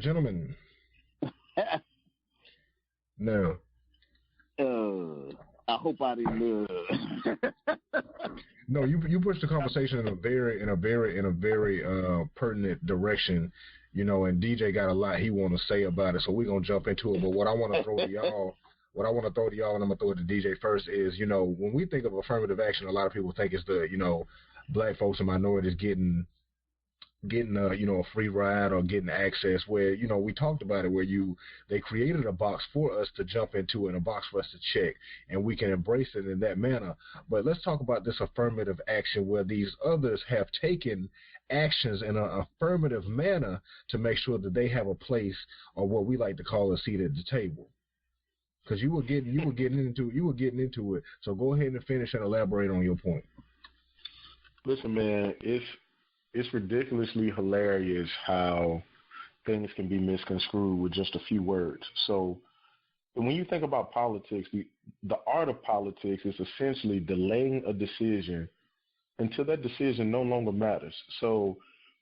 gentlemen. No. I hope I didn't. No, you pushed the conversation in a very pertinent direction, and DJ got a lot he want to say about it, so we're gonna jump into it. But what I want to throw to y'all, and I'm gonna throw it to DJ first, is when we think of affirmative action, a lot of people think it's the black folks and minorities getting a free ride or getting access, where we talked about it, where they created a box for us to jump into and a box for us to check, and we can embrace it in that manner. But let's talk about this affirmative action where these others have taken actions in an affirmative manner to make sure that they have a place, or what we like to call a seat at the table. Because you were getting into it, so go ahead and finish and elaborate on your point. Listen, man, it's ridiculously hilarious how things can be misconstrued with just a few words. So when you think about politics, the art of politics is essentially delaying a decision until that decision no longer matters. So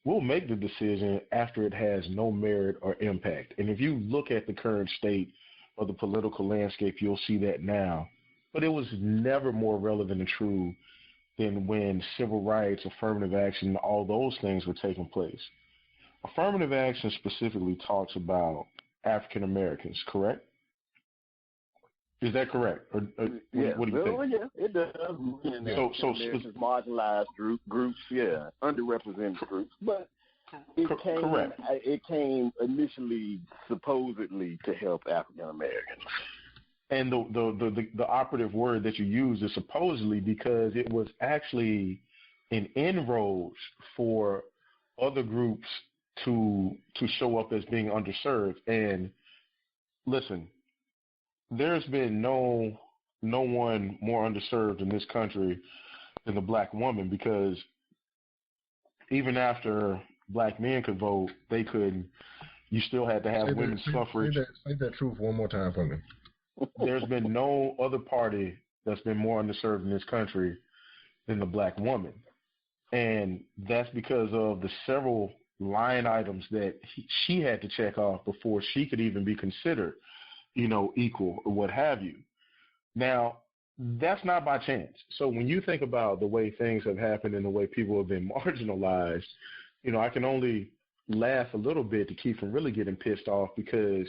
we'll make the decision after it has no merit or impact. And if you look at the current state of the political landscape, you'll see that now. But it was never more relevant and true than when civil rights, affirmative action, all those things were taking place. Affirmative action specifically talks about African Americans, correct? Is that correct? Or yeah, what do you think? Yeah, it does. Marginalized groups, yeah, underrepresented groups, but correct. It came initially supposedly to help African Americans. And the operative word that you use is supposedly, because it was actually an inroads for other groups to show up as being underserved. And listen, there's been no one more underserved in this country than the black woman, because even after black men could vote, they couldn't. You still had to have women's suffrage. Say that truth one more time for me. There's been no other party that's been more underserved in this country than the black woman. And that's because of the several line items that she had to check off before she could even be considered, equal or what have you. Now, that's not by chance. So when you think about the way things have happened and the way people have been marginalized, I can only laugh a little bit to keep from really getting pissed off, because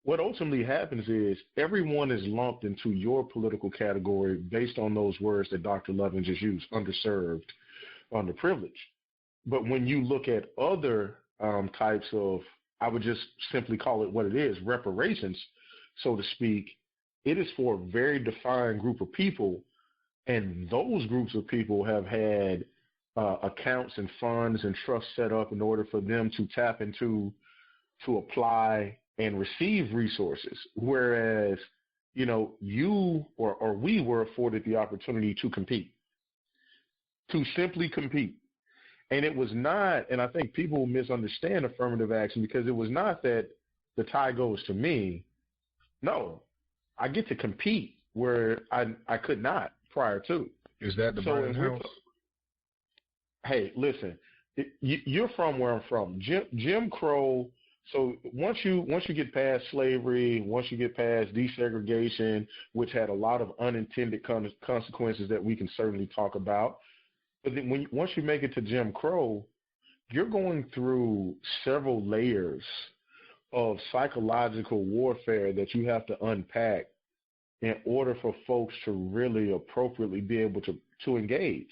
what ultimately happens is everyone is lumped into your political category based on those words that Dr. Lovin just used: underserved, underprivileged. But when you look at other types of, I would just simply call it what it is, reparations, so to speak, it is for a very defined group of people. And those groups of people have had accounts and funds and trusts set up in order for them to tap into, to apply and receive resources, whereas, you or we were afforded the opportunity to compete, to simply compete. And it was not, and I think people misunderstand affirmative action, because it was not that the tie goes to me. No, I get to compete where I could not prior to. Is that the burning house? Hey, listen, you're from where I'm from. Jim Crow. So once you get past slavery, once you get past desegregation, which had a lot of unintended consequences that we can certainly talk about, but then once you make it to Jim Crow, you're going through several layers of psychological warfare that you have to unpack in order for folks to really appropriately be able to engage.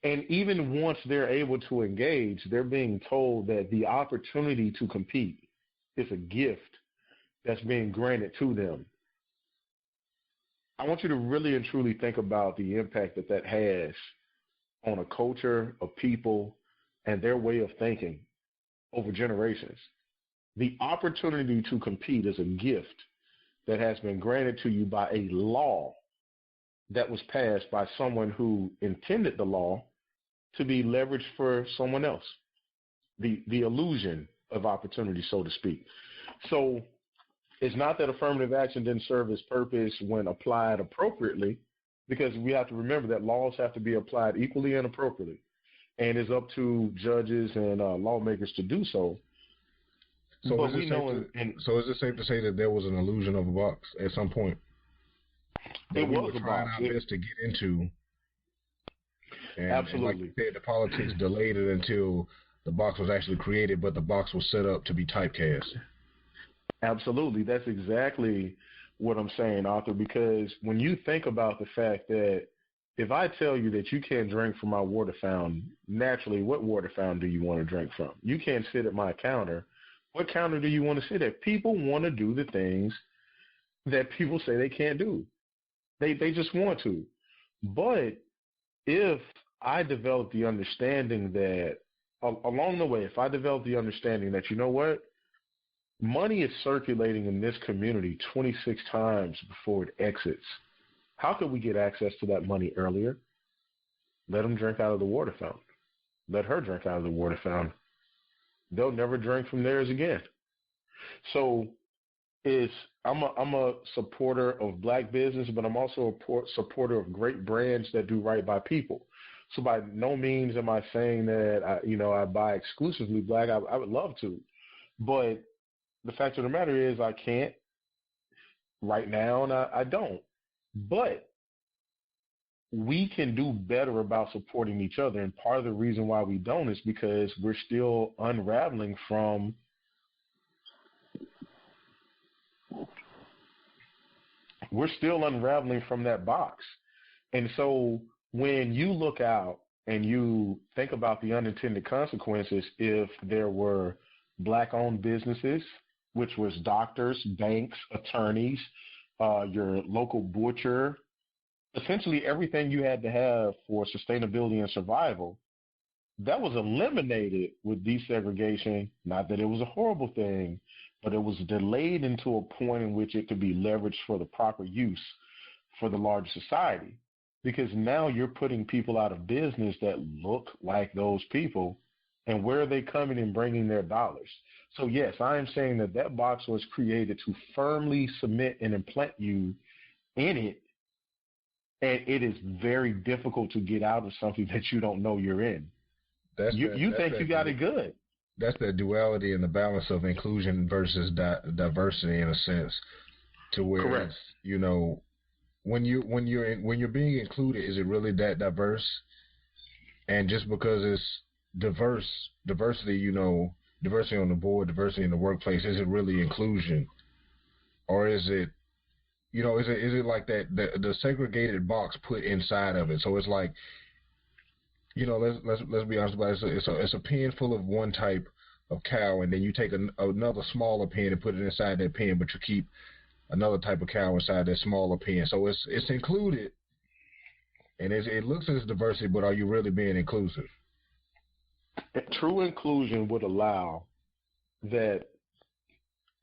And even once they're able to engage, they're being told that the opportunity to compete is a gift that's being granted to them. I want you to really and truly think about the impact that has on a culture, a people, and their way of thinking over generations. The opportunity to compete is a gift that has been granted to you by a law that was passed by someone who intended the law to be leveraged for someone else. The illusion of opportunity, so to speak. So it's not that affirmative action didn't serve its purpose when applied appropriately, because we have to remember that laws have to be applied equally and appropriately, and it's up to judges and lawmakers to do so. So But is we it safe know, to and so is it safe to say that there was an illusion of a box at some point that it we was were a trying box. our best to get into, and like you Absolutely. said, the politics delayed it until the box was actually created, but the box was set up to be typecast. Absolutely. That's exactly what I'm saying, Arthur, because when you think about the fact that if I tell you that you can't drink from my water fountain, naturally, what water fountain do you want to drink from? You can't sit at my counter. What counter do you want to sit at? People want to do the things that people say they can't do. They just want to. But if I develop the understanding that along the way, if I develop the understanding that, you know what, money is circulating in this community 26 times before it exits. How could we get access to that money earlier? Let them drink out of the water fountain. Let her drink out of the water fountain. They'll never drink from theirs again. So I'm a supporter of black business, but I'm also a supporter of great brands that do right by people. So by no means am I saying that I buy exclusively black. I would love to, but the fact of the matter is I can't right now, and I don't. But we can do better about supporting each other, and part of the reason why we don't is because we're still unraveling from that box. And so when you look out and you think about the unintended consequences, if there were black-owned businesses, which was doctors, banks, attorneys, your local butcher, essentially everything you had to have for sustainability and survival, that was eliminated with desegregation. Not that it was a horrible thing, but it was delayed into a point in which it could be leveraged for the proper use for the larger society. Because now you're putting people out of business that look like those people, and where are they coming and bringing their dollars? So yes, I am saying that that box was created to firmly cement and implant you in it, and it is very difficult to get out of something that you don't know you're in. You think you got it good. That's that duality and the balance of inclusion versus diversity in a sense, to where Correct. it's, when you're being included, is it really that diverse? And just because it's diversity, diversity on the board, diversity in the workplace, is it really inclusion, or is it is it like that the segregated box put inside of it? So it's like, let's be honest about it. It's a pen full of one type of cow, and then you take another smaller pen and put it inside that pen, but you keep another type of cow inside that smaller pen. So it's included, and it looks as diversity, but are you really being inclusive? True inclusion would allow that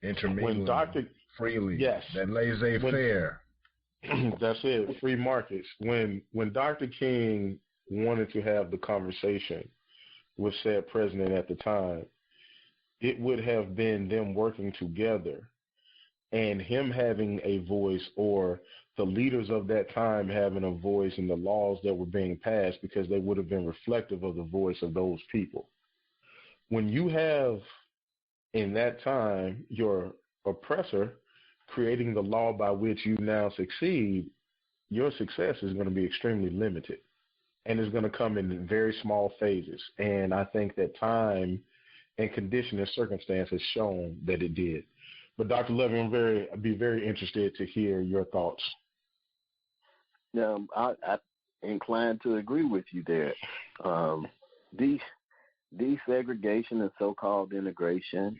intermingling freely. Yes, that laissez-faire. That's it. Free markets. When Dr. King wanted to have the conversation with said president at the time, it would have been them working together and him having a voice, or the leaders of that time having a voice in the laws that were being passed, because they would have been reflective of the voice of those people. When you have, in that time, your oppressor creating the law by which you now succeed, your success is going to be extremely limited, and it's going to come in very small phases. And I think that time and condition and circumstance has shown that it did. But Dr. Levy, I'd be very interested to hear your thoughts. I'm inclined to agree with you there. Desegregation and so-called integration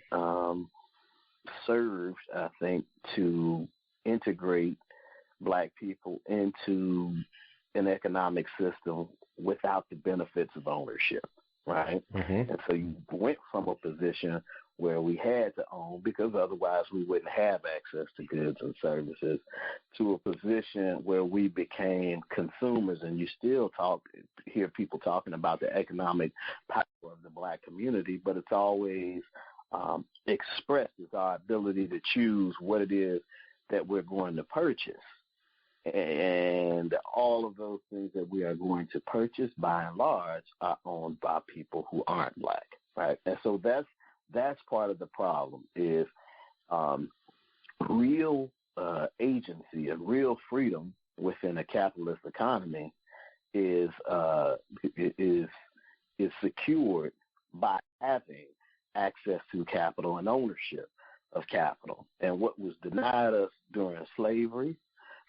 served, I think, to integrate black people into an economic system without the benefits of ownership, right? Mm-hmm. And so you went from a position where we had to own, because otherwise we wouldn't have access to goods and services, to a position where we became consumers. And you still hear people talking about the economic power of the black community, but it's always expressed as our ability to choose what it is that we're going to purchase. And all of those things that we are going to purchase, by and large, are owned by people who aren't black, right? And so that's That's part of the problem is real agency and real freedom within a capitalist economy is secured by having access to capital and ownership of capital. And what was denied us during slavery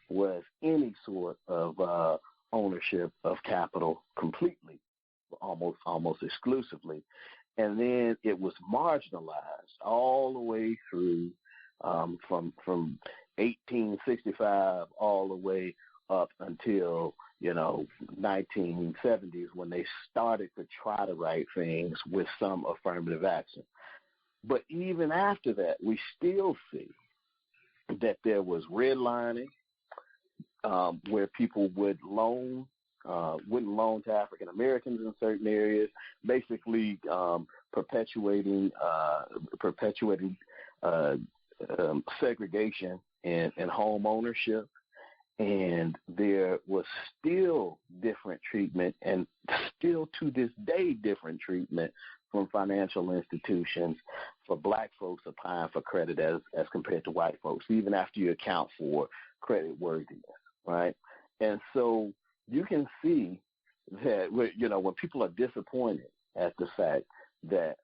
was any sort of ownership of capital completely, almost exclusively. And then it was marginalized all the way through from 1865 all the way up until 1970s, when they started to try to right things with some affirmative action. But even after that, we still see that there was redlining, where people wouldn't loan to African Americans in certain areas, basically perpetuating segregation and home ownership. And there was still different treatment, and still to this day different treatment from financial institutions for black folks applying for credit as compared to white folks, even after you account for credit worthiness, right? And so you can see that, when people are disappointed at the fact that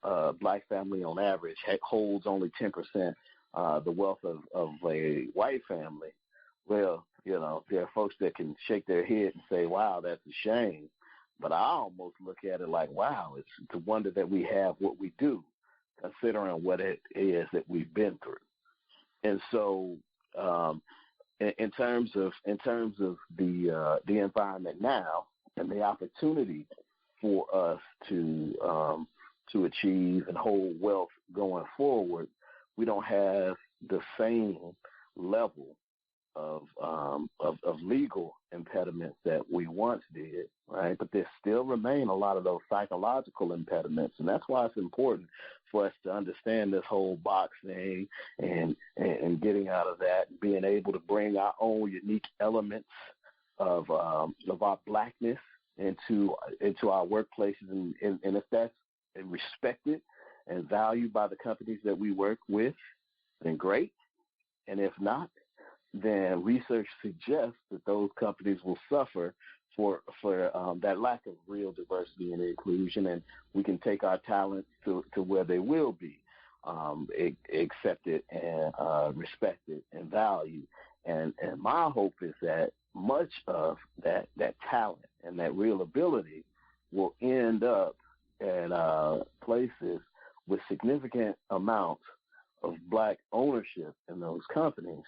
a black family on average holds only 10% the wealth of a white family, well, there are folks that can shake their head and say, wow, that's a shame. But I almost look at it like, wow, it's a wonder that we have what we do, considering what it is that we've been through. And so in terms of the environment now and the opportunity for us to achieve and hold wealth going forward, we don't have the same level of legal impediments that we once did, right? But there still remain a lot of those psychological impediments, and that's why it's important for us to understand this whole box thing and getting out of that, being able to bring our own unique elements of our blackness into our workplaces, and if that's respected and valued by the companies that we work with, then great. And if not, then research suggests that those companies will suffer for that lack of real diversity and inclusion, and we can take our talent to where they will be accepted and respected and valued. And my hope is that much of that talent and that real ability will end up at places with significant amounts of black ownership in those companies,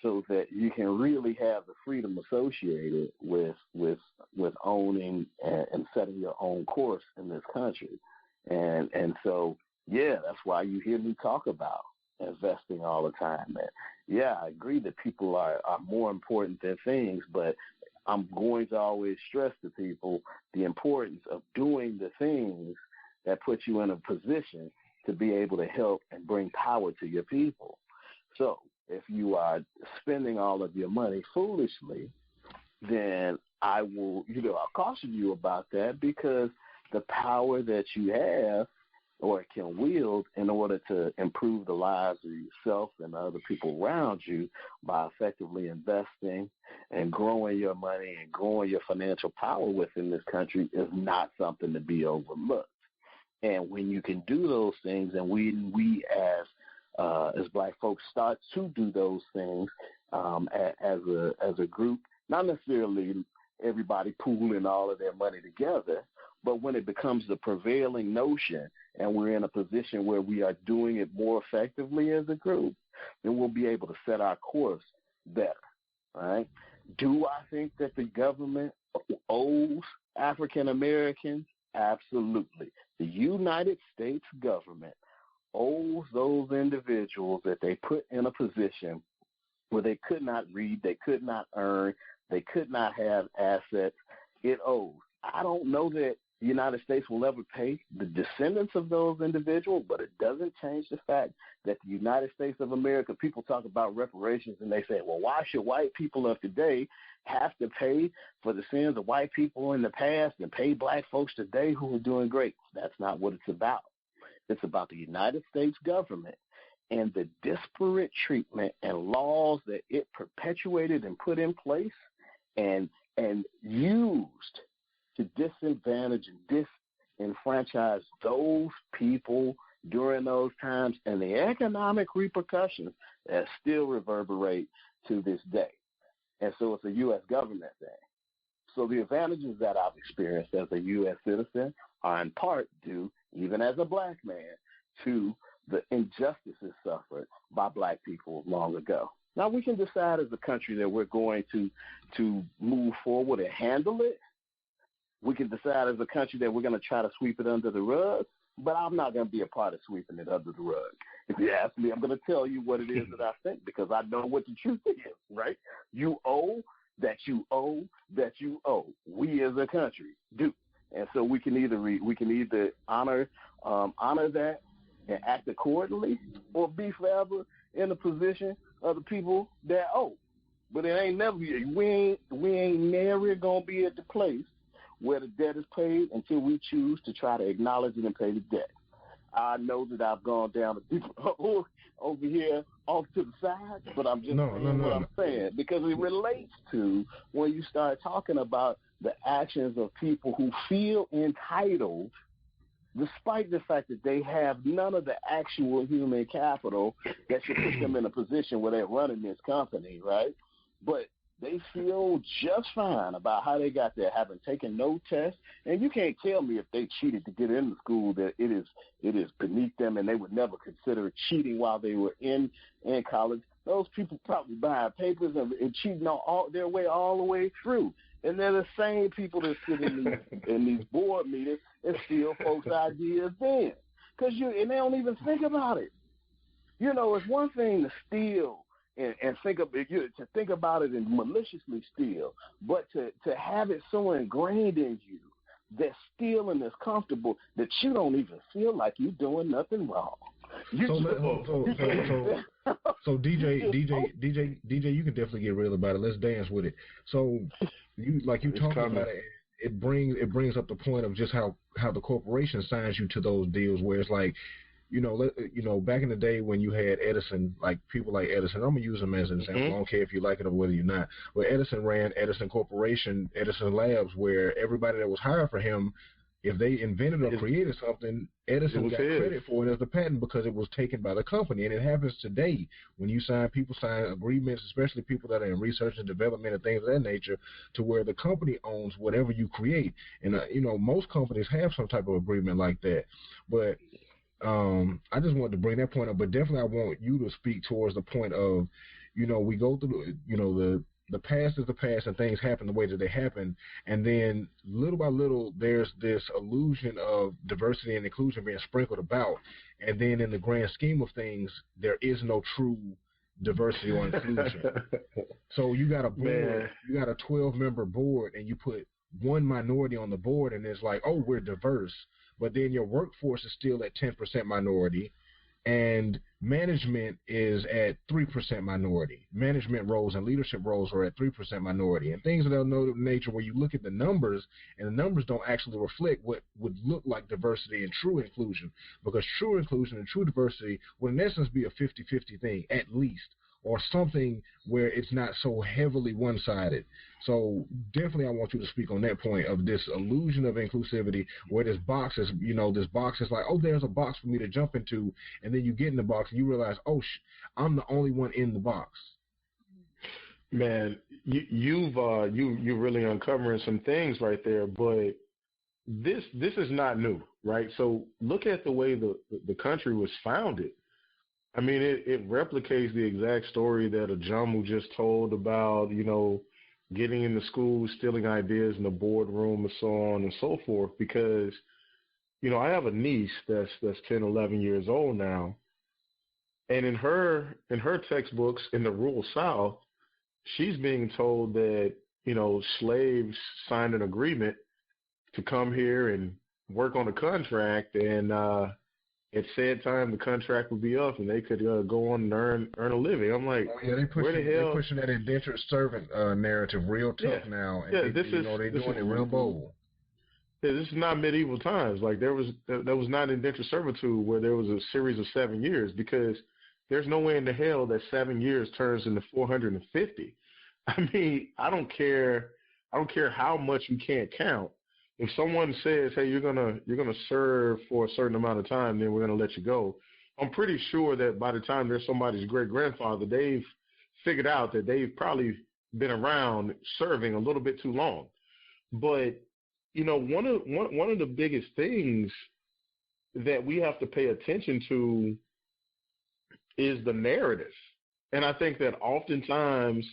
so that you can really have the freedom associated with owning and setting your own course in this country. And so, yeah, that's why you hear me talk about investing all the time. And yeah, I agree that people are more important than things, but I'm going to always stress to people the importance of doing the things that put you in a position to be able to help and bring power to your people. So if you are spending all of your money foolishly, then I'll caution you about that, because the power that you have or can wield in order to improve the lives of yourself and other people around you by effectively investing and growing your money and growing your financial power within this country is not something to be overlooked. And when you can do those things, and we as black folks start to do those things as a group, not necessarily everybody pooling all of their money together, but when it becomes the prevailing notion and we're in a position where we are doing it more effectively as a group, then we'll be able to set our course better, right? Do I think that the government owes African Americans? Absolutely. The United States government owes those individuals that they put in a position where they could not read, they could not earn, they could not have assets. It owes. I don't know that the United States will ever pay the descendants of those individuals, but it doesn't change the fact that the United States of America, people talk about reparations and they say, well, why should white people of today have to pay for the sins of white people in the past and pay black folks today who are doing great? That's not what it's about. It's about the United States government and the disparate treatment and laws that it perpetuated and put in place and used to disadvantage and disenfranchise those people during those times, and the economic repercussions that still reverberate to this day. And so it's a U.S. government thing. So the advantages that I've experienced as a U.S. citizen are in part due, even as a black man, to the injustices suffered by black people long ago. Now, we can decide as a country that we're going to move forward and handle it. We can decide as a country that we're going to try to sweep it under the rug, but I'm not going to be a part of sweeping it under the rug. If you ask me, I'm going to tell you what it is that I think, because I know what the truth is, right? You owe that you owe that you owe. We as a country do. And so we can either honor that and act accordingly, or be forever in the position of the people that owe. But it ain't never, we ain't never gonna be at the place where the debt is paid until we choose to try to acknowledge it and pay the debt. I know that I've gone down a deep hole over here off to the side, but I'm just saying what I'm saying, because it relates to when you start talking about the actions of people who feel entitled despite the fact that they have none of the actual human capital that should put them in a position where they're running this company, right? But they feel just fine about how they got there, having taken no tests. And you can't tell me if they cheated to get into school that it is beneath them and they would never consider cheating while they were in college. Those people probably buying papers and cheating their way all the way through. And they're the same people that sit in these board meetings and steal folks' ideas then. And they don't even think about it. You know, it's one thing to steal and think about it and maliciously steal, but to have it so ingrained in you that stealing is comfortable that you don't even feel like you're doing nothing wrong. So DJ, you can definitely get real about it. Let's dance with it. So you talking about it. It brings up the point of just how the corporation signs you to those deals where it's like, back in the day when you had Edison, like people like Edison, I'm gonna use him as an example. I don't care if you like it or whether you're not. But Edison ran Edison Corporation, Edison Labs, where everybody that was hired for him, if they invented or created something, Edison got credit for it as the patent because it was taken by the company. And it happens today when people sign agreements, especially people that are in research and development and things of that nature, to where the company owns whatever you create. And, most companies have some type of agreement like that. But I just wanted to bring that point up. But definitely I want you to speak towards the point of, we go through, the past is the past and things happen the way that they happen. And then little by little, there's this illusion of diversity and inclusion being sprinkled about. And then in the grand scheme of things, there is no true diversity or inclusion. So you got a board, you got a 12-member board, and you put one minority on the board, and it's like, oh, we're diverse. But then your workforce is still at 10% minority. And management is at 3% minority. Management roles and leadership roles are at 3% minority. And things of that nature where you look at the numbers, and the numbers don't actually reflect what would look like diversity and true inclusion. Because true inclusion and true diversity would in essence be a 50-50 thing, at least, or something where it's not so heavily one-sided. So definitely I want you to speak on that point of this illusion of inclusivity where this box is like, oh, there's a box for me to jump into, and then you get in the box and you realize, oh, I'm the only one in the box. Man, you're really uncovering some things right there, but this is not new, right? So look at the way the country was founded. I mean, it replicates the exact story that Ajamu just told about, getting into school, stealing ideas in the boardroom, and so on and so forth. Because, I have a niece that's 10, 11 years old now, and in her textbooks in the rural South, she's being told that, slaves signed an agreement to come here and work on a contract, and at said time the contract would be up and they could go on and earn a living. I'm like, they're pushing that indentured servant narrative real tough now. And they're doing it real bold. This is not medieval times. Like that was not indentured servitude where there was a series of 7 years, because there's no way in the hell that 7 years turns into 450. I mean, I don't care how much you can't count. If someone says, "Hey, you're gonna serve for a certain amount of time, then we're gonna let you go," I'm pretty sure that by the time they're somebody's great grandfather, they've figured out that they've probably been around serving a little bit too long. But one of the biggest things that we have to pay attention to is the narrative, and I think that oftentimes,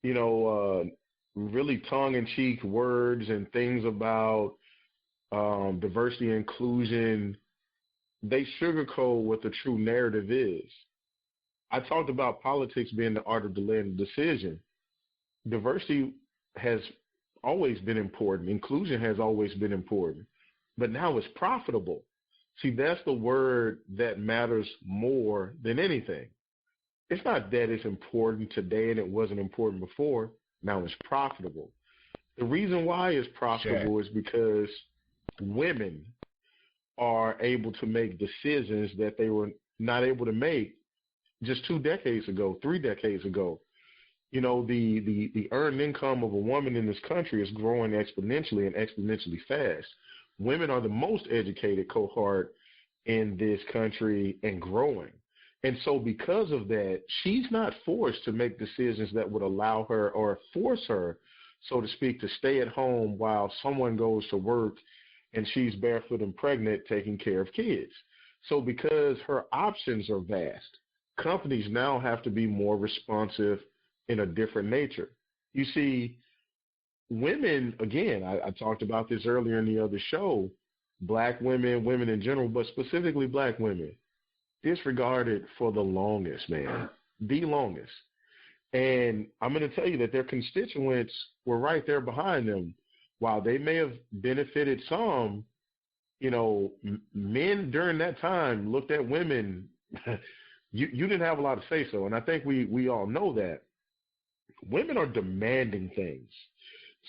you know, really tongue-in-cheek words and things about diversity and inclusion, they sugarcoat what the true narrative is. I talked about politics being the art of delaying the decision. Diversity has always been important. Inclusion has always been important. But now it's profitable. See, that's the word that matters more than anything. It's not that it's important today and it wasn't important before. Now it's profitable. The reason why it's profitable is because women are able to make decisions that they were not able to make just 2 decades ago, 3 decades ago. You know, the earned income of a woman in this country is growing exponentially and exponentially fast. Women are the most educated cohort in this country and growing. And so because of that, she's not forced to make decisions that would allow her or force her, so to speak, to stay at home while someone goes to work and she's barefoot and pregnant taking care of kids. So because her options are vast, companies now have to be more responsive in a different nature. You see, women, again, I talked about this earlier in the other show, black women, women in general, but specifically black women, disregarded for the longest, man, the longest. And I'm going to tell you that their constituents were right there behind them. While they may have benefited some, men during that time looked at women. You didn't have a lot of say so, and I think we all know that. Women are demanding things.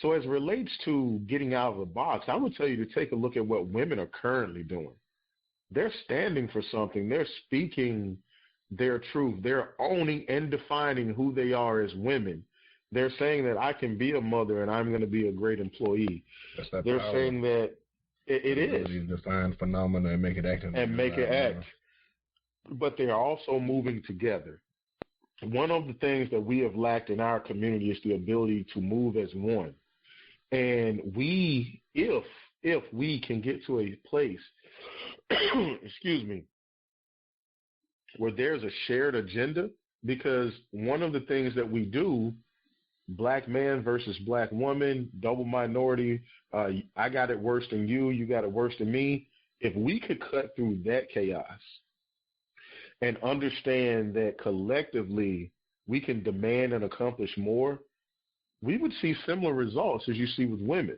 So as it relates to getting out of the box, I would tell you to take a look at what women are currently doing. They're standing for something. They're speaking their truth. They're owning and defining who they are as women. They're saying that I can be a mother and I'm going to be a great employee. They're power. Saying that it is. Define phenomena and make it act. And make it act. But they are also moving together. One of the things that we have lacked in our community is the ability to move as one. And we, if we can get to a place, excuse me, where there's a shared agenda, because one of the things that we do, black man versus black woman, double minority, I got it worse than you, you got it worse than me. If we could cut through that chaos and understand that collectively we can demand and accomplish more, we would see similar results as you see with women.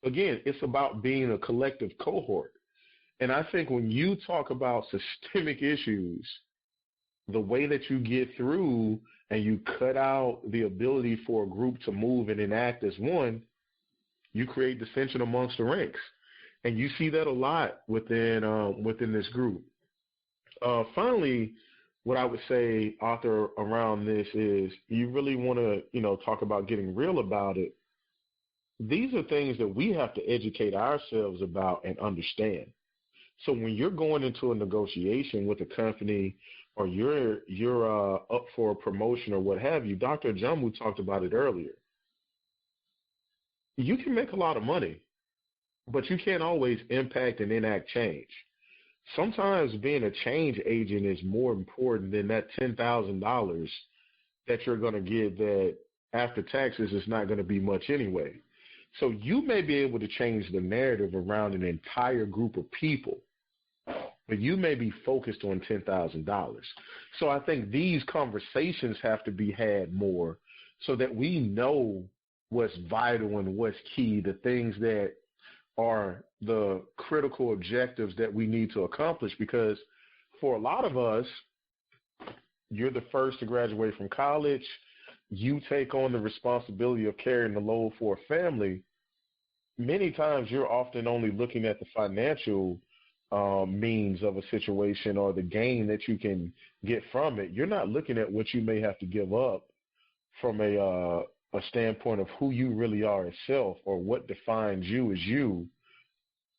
Again, it's about being a collective cohort. And I think when you talk about systemic issues, the way that you get through and you cut out the ability for a group to move and enact as one, you create dissension amongst the ranks. And you see that a lot within this group. Finally, what I would say, Arthur, around this is you really want to, talk about getting real about it. These are things that we have to educate ourselves about and understand. So when you're going into a negotiation with a company or you're up for a promotion or what have you, Dr. Jammu talked about it earlier. You can make a lot of money, but you can't always impact and enact change. Sometimes being a change agent is more important than that $10,000 that you're going to get that after taxes is not going to be much anyway. So you may be able to change the narrative around an entire group of people, but you may be focused on $10,000. So I think these conversations have to be had more so that we know what's vital and what's key, the things that are the critical objectives that we need to accomplish. Because for a lot of us, you're the first to graduate from college. You take on the responsibility of carrying the load for a family. many times you're often only looking at the financial means of a situation or the gain that you can get from it. You're not looking at what you may have to give up from a standpoint of who you really are as self or what defines you as you.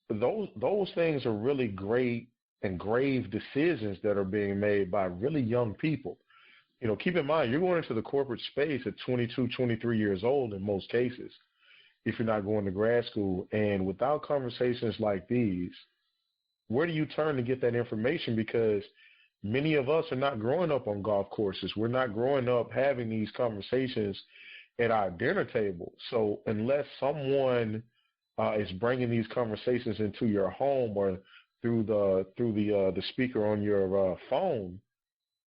Those things are really great and grave decisions that are being made by really young people. Keep in mind, you're going into the corporate space at 22, 23 years old in most cases, if you're not going to grad school. And without conversations like these, where do you turn to get that information? Because many of us are not growing up on golf courses. We're not growing up having these conversations at our dinner table. So unless someone is bringing these conversations into your home or through the speaker on your phone,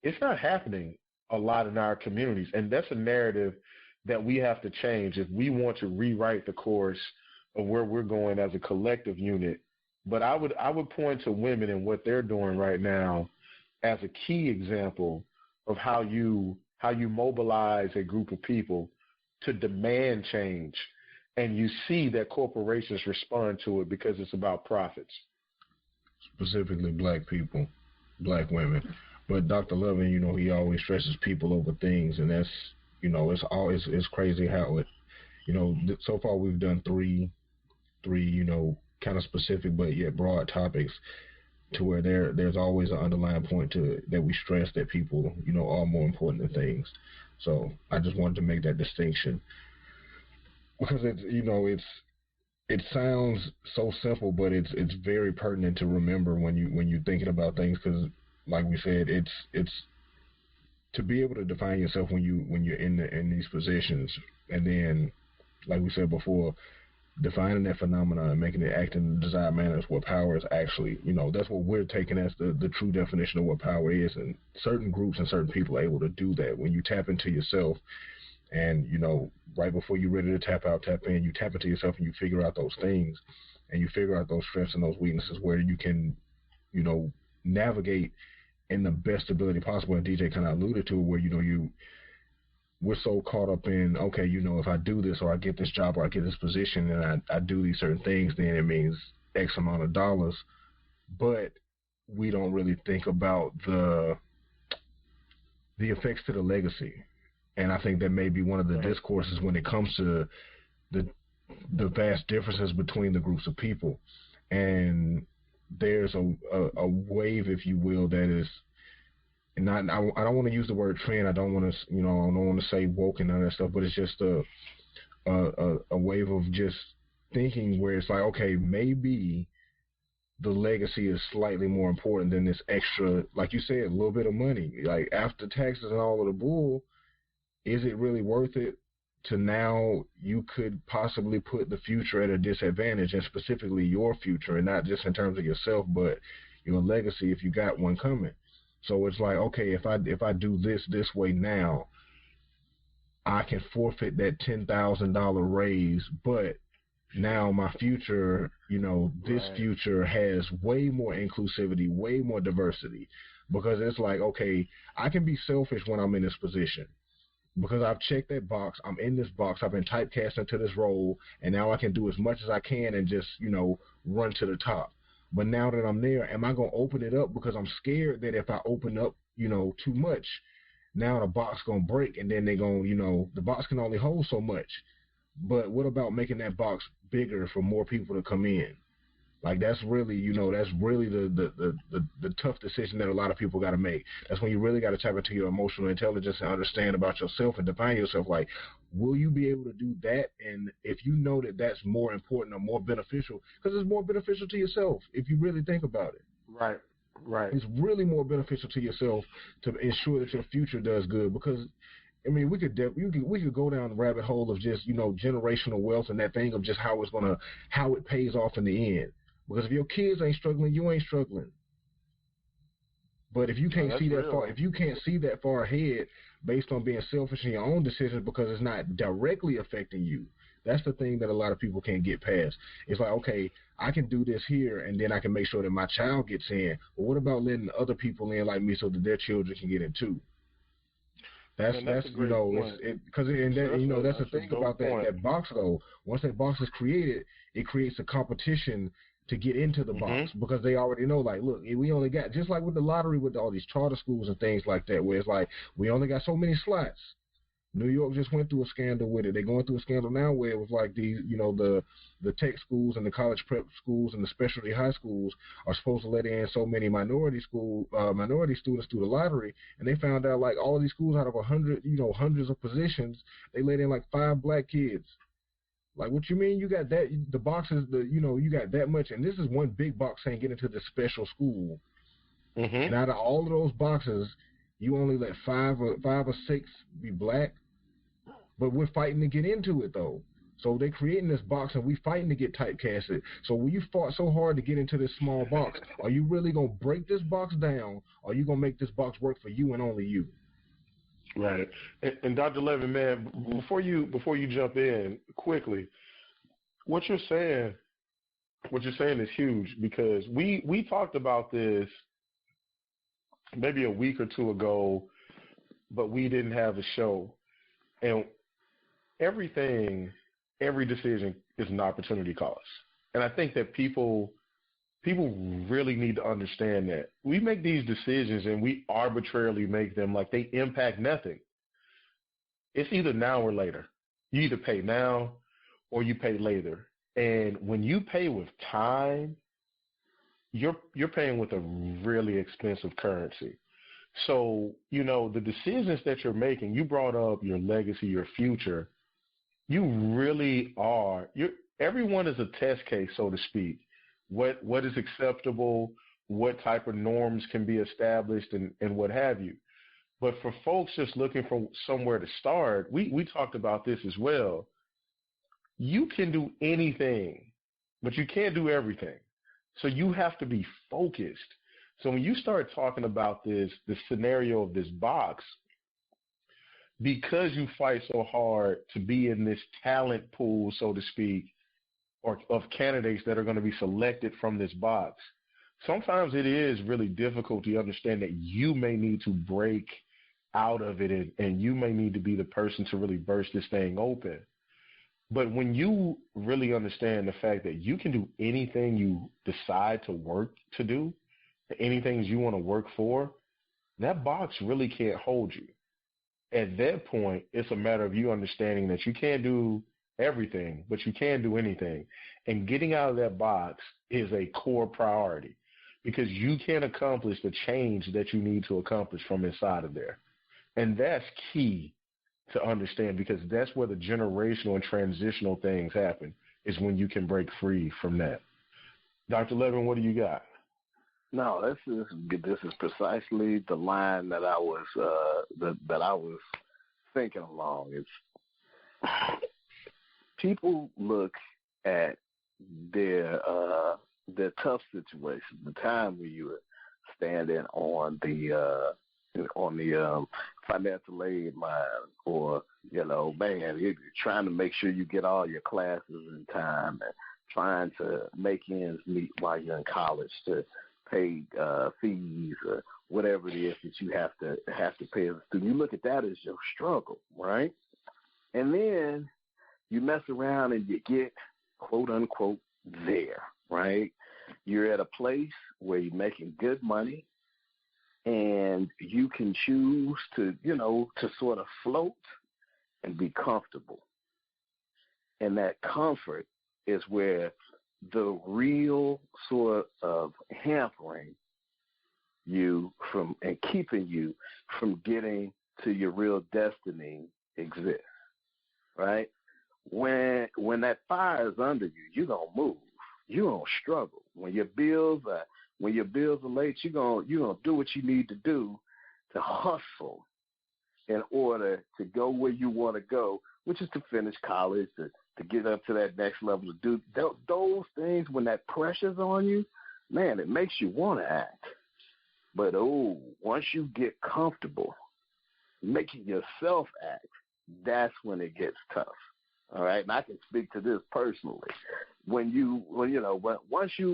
it's not happening a lot in our communities. And that's a narrative that we have to change if we want to rewrite the course of where we're going as a collective unit. But I would point to women and what they're doing right now as a key example of how you mobilize a group of people to demand change. And you see that corporations respond to it because it's about profits. Specifically black people, black women. But Dr. Lovin, he always stresses people over things, and that's, it's crazy how it, so far we've done three, kind of specific but yet broad topics, to where there's always an underlying point to it that we stress that people, are more important than things. So I just wanted to make that distinction because it sounds so simple, but it's very pertinent to remember when you're thinking about things, because like we said, it's to be able to define yourself when you're in these positions, and then like we said before, defining that phenomenon and making it act in the desired manner is what power is actually. That's what we're taking as the true definition of what power is, and certain groups and certain people are able to do that when you tap into yourself. And right before you're ready to tap out, tap in, you tap into yourself and you figure out those things, and you figure out those strengths and those weaknesses where you can navigate in the best ability possible. And DJ kind of alluded to it, where we're so caught up in, okay, if I do this or I get this job or I get this position and I do these certain things, then it means X amount of dollars. But we don't really think about the effects to the legacy. And I think that may be one of the discourses when it comes to the vast differences between the groups of people. And there's a wave, if you will, that is not. I don't want to use the word trend. I don't want to, I don't want to say woke and all that stuff. But it's just a wave of just thinking where it's like, okay, maybe the legacy is slightly more important than this extra, like you said, a little bit of money. Like after taxes and all of the bull, is it really worth it? To now you could possibly put the future at a disadvantage, and specifically your future, and not just in terms of yourself, but your legacy if you got one coming. So it's like, okay, if I do this way now, I can forfeit that $10,000 raise, but now my future, this future has way more inclusivity, way more diversity, because it's like, okay, I can be selfish when I'm in this position, because I've checked that box, I'm in this box, I've been typecast into this role, and now I can do as much as I can and just, run to the top. But now that I'm there, am I going to open it up? Because I'm scared that if I open up, too much, now the box going to break, and then they're going to, the box can only hold so much. But what about making that box bigger for more people to come in? Like that's really, that's really the tough decision that a lot of people got to make. That's when you really got to tap into your emotional intelligence and understand about yourself and define yourself. Like, will you be able to do that? And if you know that that's more important or more beneficial, because it's more beneficial to yourself if you really think about it. Right. It's really more beneficial to yourself to ensure that your future does good, because I mean, we could go down the rabbit hole of just generational wealth and that thing of just how it pays off in the end. Because if your kids ain't struggling, you ain't struggling. But if you can't see that far, if you can't see that far ahead based on being selfish in your own decisions because it's not directly affecting you, that's the thing that a lot of people can't get past. It's like, okay, I can do this here, and then I can make sure that my child gets in. But what about letting other people in like me so that their children can get in too? That's that's a great point. That's the thing about that box though. Once that box is created, it creates a competition to get into the box Mm-hmm. because they already know, like, look, we only got, just like with the lottery with all these charter schools and things like that, where it's like, we only got so many slots. New York just went through a scandal with it. They're going through a scandal now where it was like the tech schools and the college prep schools and the specialty high schools are supposed to let in so many minority students through the lottery, and they found out like all of these schools out of 100, hundreds of positions, they let in like 5 black kids. Like, what you mean? You got that? The boxes, you got that much, and this is one big box saying get into this special school. Mm-hmm. And out of all of those boxes, you only let five or six be black. But we're fighting to get into it though. So they creating this box, and we fighting to get typecasted. So when you fought so hard to get into this small box, are you really gonna break this box down, or are you gonna make this box work for you and only you? Right. And Dr. Levin, man, before you jump in quickly, what you're saying is huge because we talked about this maybe a week or two ago, but we didn't have a show. And every decision is an opportunity cost. And I think that people really need to understand that. We make these decisions and we arbitrarily make them like they impact nothing. It's either now or later. You either pay now or you pay later. And when you pay with time, you're paying with a really expensive currency. So, the decisions that you're making, you brought up your legacy, your future. You really are. Everyone is a test case, so to speak. What is acceptable, what type of norms can be established, and what have you. But for folks just looking for somewhere to start, we talked about this as well. You can do anything, but you can't do everything. So you have to be focused. So when you start talking about the scenario of this box, because you fight so hard to be in this talent pool, so to speak, or of candidates that are going to be selected from this box, sometimes it is really difficult to understand that you may need to break out of it and you may need to be the person to really burst this thing open. But when you really understand the fact that you can do anything you decide to work to do, anything you want to work for, that box really can't hold you. At that point, it's a matter of you understanding that you can't do everything, but you can do anything. And getting out of that box is a core priority because you can accomplish the change that you need to accomplish from inside of there. And that's key to understand because that's where the generational and transitional things happen is when you can break free from that. Dr. Levin, what do you got? No, this is precisely the line that I was that I was thinking along. It's people look at their tough situation, the time where you were standing on the financial aid line, or man, you're trying to make sure you get all your classes in time and trying to make ends meet while you're in college to pay fees or whatever it is that you have to pay as a student. You look at that as your struggle, right? And then you mess around and you get quote unquote there, right? You're at a place where you're making good money and you can choose to sort of float and be comfortable. And that comfort is where the real sort of hampering you from and keeping you from getting to your real destiny exists, right? When that fire is under you, you're gonna move. You're gonna struggle. When your bills are late, you're gonna do what you need to do to hustle in order to go where you want to go, which is to finish college, to get up to that next level, to do those things. When that pressure's on you, man, it makes you want to act. But once you get comfortable making yourself act, that's when it gets tough. All right, and I can speak to this personally. Once you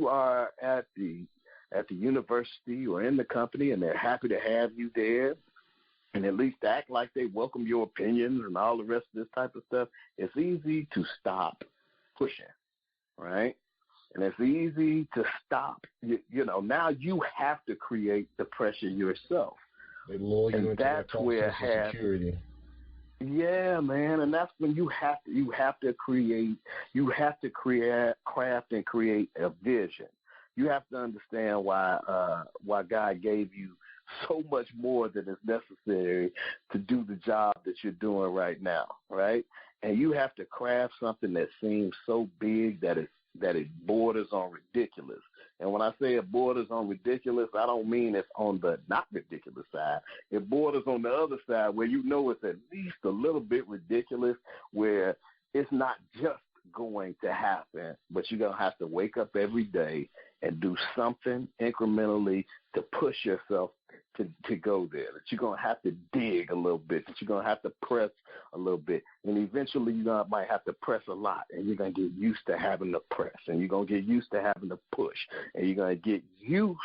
are at the university or in the company, and they're happy to have you there, and at least act like they welcome your opinions and all the rest of this type of stuff, it's easy to stop pushing. right? And it's easy to stop. Now you have to create the pressure yourself. They lure you into that false sense of security. Yeah, man, and that's when you have to craft and create a vision. You have to understand why God gave you so much more than is necessary to do the job that you're doing right now, right? And you have to craft something that seems so big that it borders on ridiculous. And when I say it borders on ridiculous, I don't mean it's on the not ridiculous side. It borders on the other side where it's at least a little bit ridiculous, where it's not just going to happen, but you're going to have to wake up every day and do something incrementally to push yourself to go there, that you're going to have to dig a little bit, that you're going to have to press a little bit, and eventually you might have to press a lot, and you're going to get used to having to press, and you're going to get used to having to push, and you're going to get used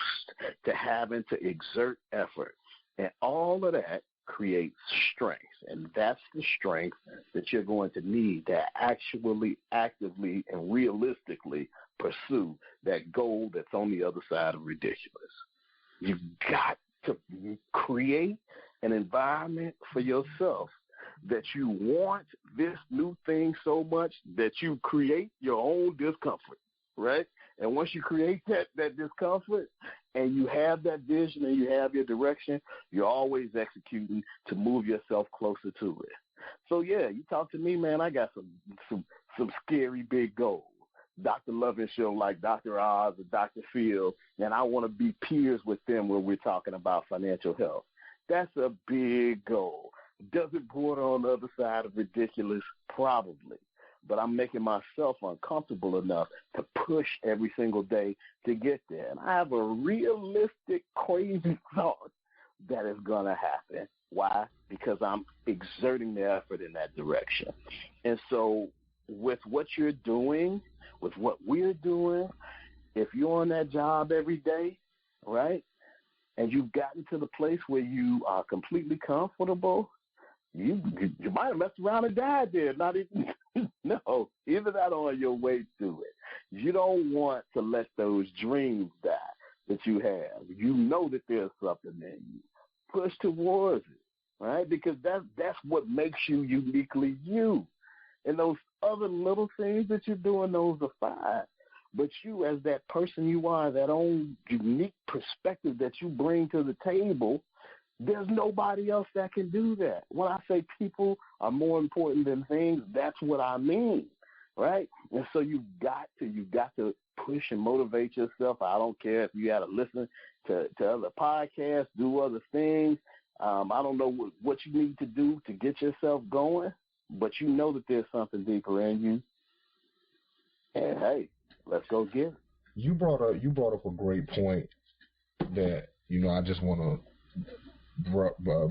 to having to exert effort, and all of that creates strength, and that's the strength that you're going to need to actually, actively, and realistically pursue that goal that's on the other side of ridiculous. You've got to create an environment for yourself that you want this new thing so much that you create your own discomfort, right? And once you create that discomfort and you have that vision and you have your direction, you're always executing to move yourself closer to it. So, yeah, you talk to me, man, I got some scary big goals. Dr. Loving show like Dr. Oz or Dr. Phil, and I want to be peers with them when we're talking about financial health. That's a big goal. Does it border on the other side of ridiculous? Probably. But I'm making myself uncomfortable enough to push every single day to get there. And I have a realistic, crazy thought that is going to happen. Why? Because I'm exerting the effort in that direction. And so with what you're doing, with what we're doing, if you're on that job every day, right, and you've gotten to the place where you are completely comfortable, you might have messed around and died there. Not even no, either that or on your way to it. You don't want to let those dreams die that you have. You know that there's something in you. Push towards it, right? Because that's what makes you uniquely you. And those other little things that you're doing, those are fine. But you, as that person you are, that own unique perspective that you bring to the table, there's nobody else that can do that. When I say people are more important than things, that's what I mean, right? And so you've got to push and motivate yourself. I don't care if you got to listen to other podcasts, do other things. I don't know what you need to do to get yourself going, but you know that there's something deeper in you. And hey, let's go get it. You brought up a great point that I just want to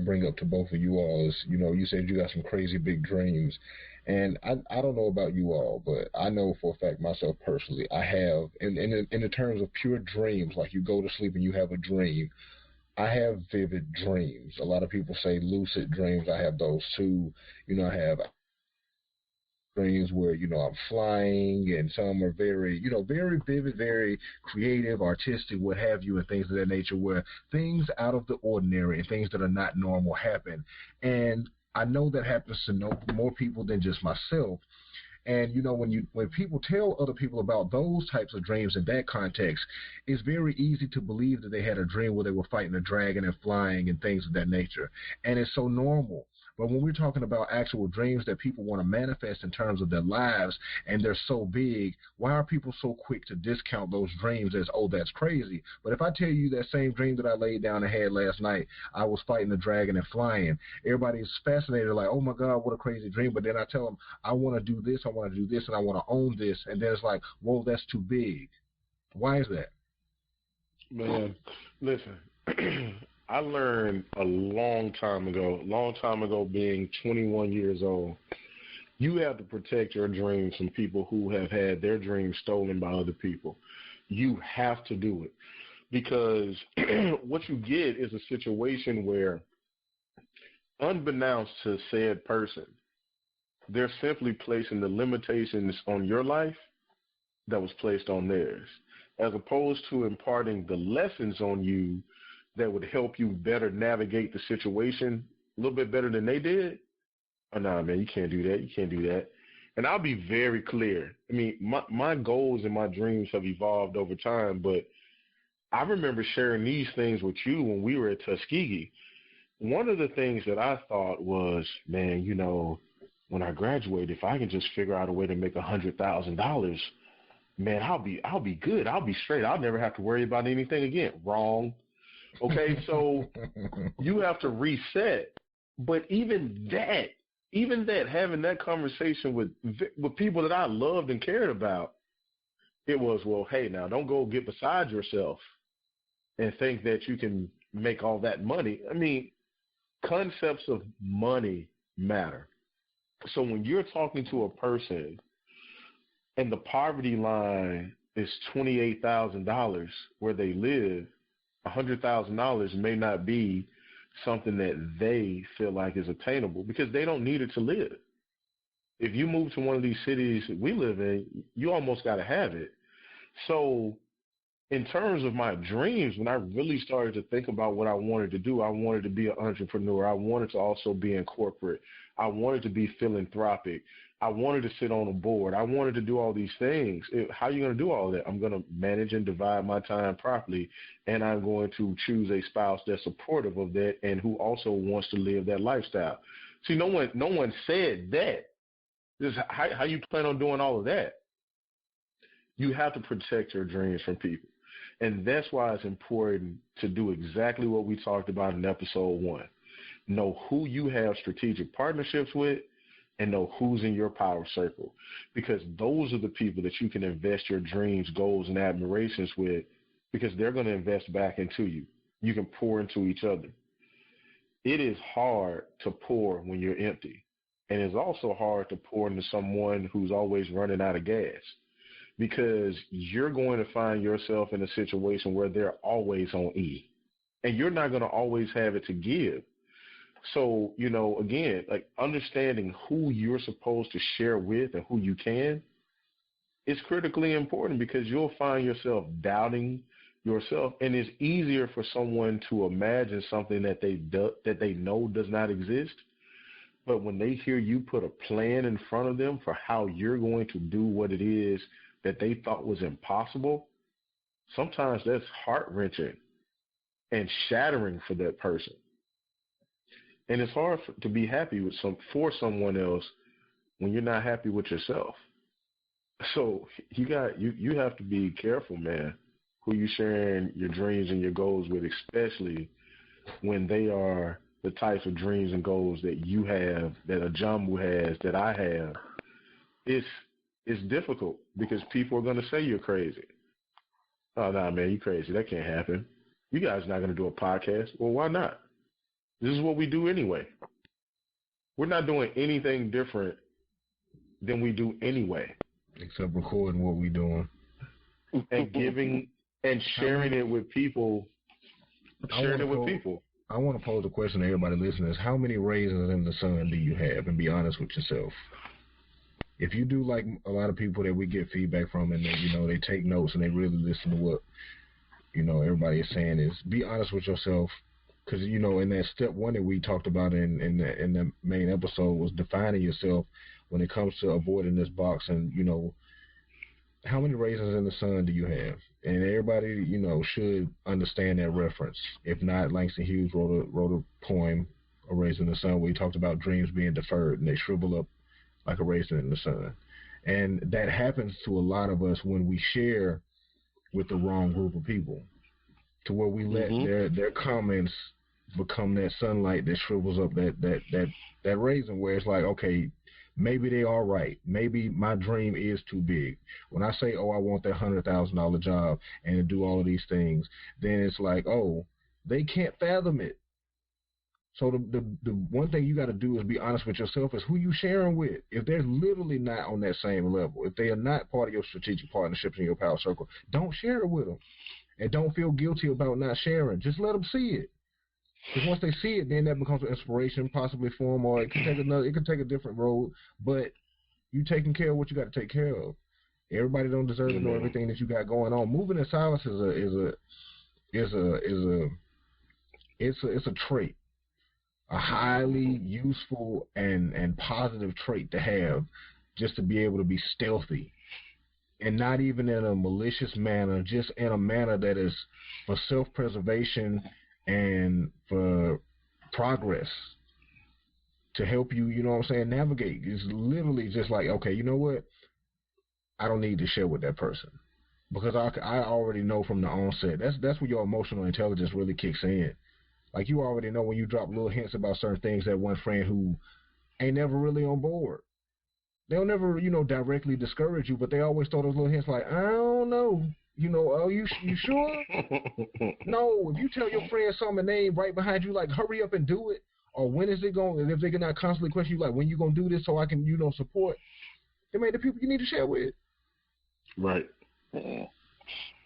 bring up to both of you all. Is you said you got some crazy big dreams, and I don't know about you all, but I know for a fact myself personally, I have in the terms of pure dreams, like you go to sleep and you have a dream. I have vivid dreams. A lot of people say lucid dreams. I have those too. I have dreams where I'm flying, and some are very very vivid, very creative, artistic, what have you, and things of that nature, where things out of the ordinary and things that are not normal happen. And I know that happens to more people than just myself. And when people tell other people about those types of dreams in that context, it's very easy to believe that they had a dream where they were fighting a dragon and flying and things of that nature. And it's so normal. But when we're talking about actual dreams that people want to manifest in terms of their lives, and they're so big, why are people so quick to discount those dreams as, oh, that's crazy? But if I tell you that same dream that I laid down and had last night, I was fighting a dragon and flying, everybody's fascinated, like, oh my God, what a crazy dream. But then I tell them, I want to do this, I want to do this, and I want to own this. And then it's like, whoa, that's too big. Why is that? Man, listen. I learned a long time ago, being 21 years old, you have to protect your dreams from people who have had their dreams stolen by other people. You have to do it, because what you get is a situation where, unbeknownst to said person, they're simply placing the limitations on your life that was placed on theirs, as opposed to imparting the lessons on you that would help you better navigate the situation a little bit better than they did. Oh, nah, man, you can't do that. You can't do that. And I'll be very clear. I mean, my goals and my dreams have evolved over time, but I remember sharing these things with you when we were at Tuskegee. One of the things that I thought was, man, you know, when I graduate, if I can just figure out a way to make $100,000, man, I'll be good. I'll be straight. I'll never have to worry about anything again. Wrong. Okay, so you have to reset. But even that, having that conversation with people that I loved and cared about, it was, well, hey, now don't go get beside yourself and think that you can make all that money. I mean, concepts of money matter. So when you're talking to a person and the poverty line is $28,000 where they live, $100,000 may not be something that they feel like is attainable because they don't need it to live. If you move to one of these cities that we live in, you almost got to have it. So in terms of my dreams, when I really started to think about what I wanted to do, I wanted to be an entrepreneur. I wanted to also be in corporate. I wanted to be philanthropic. I wanted to sit on a board. I wanted to do all these things. How are you going to do all that? I'm going to manage and divide my time properly, and I'm going to choose a spouse that's supportive of that and who also wants to live that lifestyle. See, no one said that. This is how you plan on doing all of that. You have to protect your dreams from people. And that's why it's important to do exactly what we talked about in episode 1. Know who you have strategic partnerships with and know who's in your power circle, because those are the people that you can invest your dreams, goals, and admirations with, because they're going to invest back into you. You can pour into each other. It is hard to pour when you're empty, and it's also hard to pour into someone who's always running out of gas, because you're going to find yourself in a situation where they're always on E, and you're not going to always have it to give. So, you know, again, like understanding who you're supposed to share with and who you can is critically important, because you'll find yourself doubting yourself, and it's easier for someone to imagine something that they know does not exist. But when they hear you put a plan in front of them for how you're going to do what it is that they thought was impossible, sometimes that's heart-wrenching and shattering for that person. And it's hard to be happy with for someone else when you're not happy with yourself. So you have to be careful, man, who you sharing your dreams and your goals with, especially when they are the types of dreams and goals that you have, that a Jambu has, that I have. It's difficult because people are going to say you're crazy. Oh, nah, man, you crazy. That can't happen. You guys are not going to do a podcast. Well, why not? This is what we do anyway. We're not doing anything different than we do anyway. Except recording what we're doing. And giving and sharing it with people. Sharing it with people. I want to pose a question to everybody listening. How many raisins in the sun do you have? And be honest with yourself. If you do like a lot of people that we get feedback from, and they take notes and they really listen to what everybody is saying, is be honest with yourself. Because, in that step 1 that we talked about in the main episode was defining yourself when it comes to avoiding this box. And, how many raisins in the sun do you have? And everybody, should understand that reference. If not, Langston Hughes wrote a poem, A Raisin in the Sun, where he talked about dreams being deferred and they shrivel up like a raisin in the sun. And that happens to a lot of us when we share with the wrong group of people, to where we let their comments become that sunlight that shrivels up that raisin, where it's like, okay, maybe they are right. Maybe my dream is too big. When I say, oh, I want that $100,000 job and to do all of these things, then it's like, oh, they can't fathom it. So the one thing you got to do is be honest with yourself, is who you sharing with. If they're literally not on that same level, if they are not part of your strategic partnerships in your power circle, don't share it with them. And don't feel guilty about not sharing. Just let them see it. Because once they see it, then that becomes an inspiration, possibly for them, or it can take a different road. But you taking care of what you got to take care of. Everybody don't deserve to know everything that you got going on. Moving in silence is a trait, a highly useful and positive trait to have, just to be able to be stealthy, and not even in a malicious manner, just in a manner that is for self-preservation and for progress, to help you, you know what I'm saying, navigate. It's literally just like, okay, you know what? I don't need to share with that person because I already know from the onset. That's where your emotional intelligence really kicks in. Like, you already know when you drop little hints about certain things, that one friend who ain't never really on board. They'll never, directly discourage you, but they always throw those little hints like, I don't know. Oh, you sure? No, if you tell your friend something and they ain't right behind you, like, hurry up and do it. Or when is it going, and if they cannot constantly question you, like, when you going to do this so I can, support, it may the people you need to share with. Right.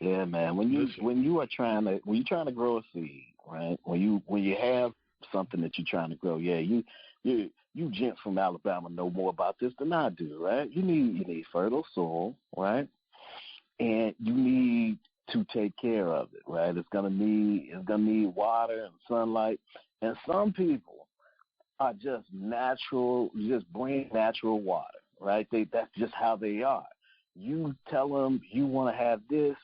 Yeah, man. When you're trying to grow a seed, right? When you have something that you're trying to grow, you gents from Alabama know more about this than I do, right? You need fertile soil, right? And you need to take care of it, right? It's gonna need water and sunlight. And some people are just bring natural water, right? That's just how they are. You tell them you want to have this,